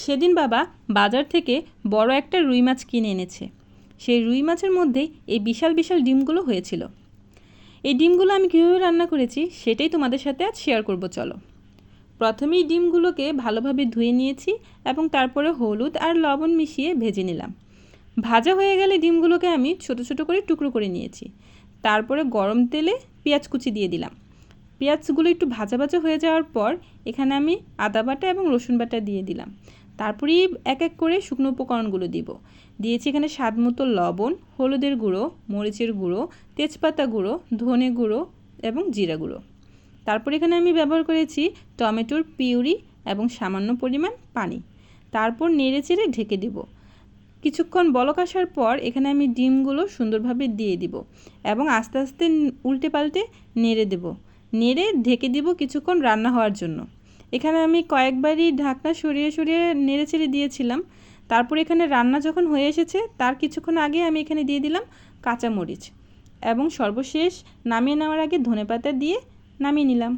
সেদিন বাবা বাজার থেকে বড় একটা রুই মাছ কিনে এনেছে। সেই রুই মাছের মধ্যেই এই বিশাল বিশাল ডিমগুলো হয়েছিল। এই ডিমগুলো আমি কীভাবে রান্না করেছি সেটাই তোমাদের সাথে আজ শেয়ার করব। চলো, প্রথমেই ডিমগুলোকে ভালোভাবে ধুয়ে নিয়েছি এবং তারপরে হলুদ আর লবণ মিশিয়ে ভেজে নিলাম। ভাজা হয়ে গেলে ডিমগুলোকে আমি ছোট ছোট করে টুকরো করে নিয়েছি। তারপরে গরম তেলে পেঁয়াজ কুচি দিয়ে দিলাম। পেঁয়াজগুলো একটু ভাজা ভাজা হয়ে যাওয়ার পর এখানে আমি আদা বাটা এবং রসুন বাটা দিয়ে দিলাম। তারপরেই এক এক করে শুকনো উপকরণগুলো দিয়েছি এখানে স্বাদ মতো লবণ, হলুদের গুঁড়ো, মরিচের গুঁড়ো, তেজপাতা গুঁড়ো, ধনে গুঁড়ো এবং জিরা গুঁড়ো। তারপর এখানে আমি ব্যবহার করেছি টমেটোর পিউরি এবং সামান্য পরিমাণ পানি। তারপর নেড়ে চেড়ে ঢেকে দিব। কিছুক্ষণ বলক আসার পর এখানে আমি ডিমগুলো সুন্দরভাবে দিয়ে দিব এবং আস্তে আস্তে উল্টে পাল্টে নেড়ে ঢেকে দিব কিছুক্ষণ রান্না হওয়ার জন্য। এখানে আমি কয়েকবারই ঢাকনা সরিয়ে সরিয়ে নেড়ে চেড়ে দিয়েছিলাম। তারপর এখানে রান্না যখন হয়ে এসেছে তার কিছুক্ষণ আগে আমি এখানে দিয়ে দিলাম কাঁচামরিচ এবং সর্বশেষ নামিয়ে নেওয়ার আগে ধনেপাতা দিয়ে নামিয়ে নিলাম।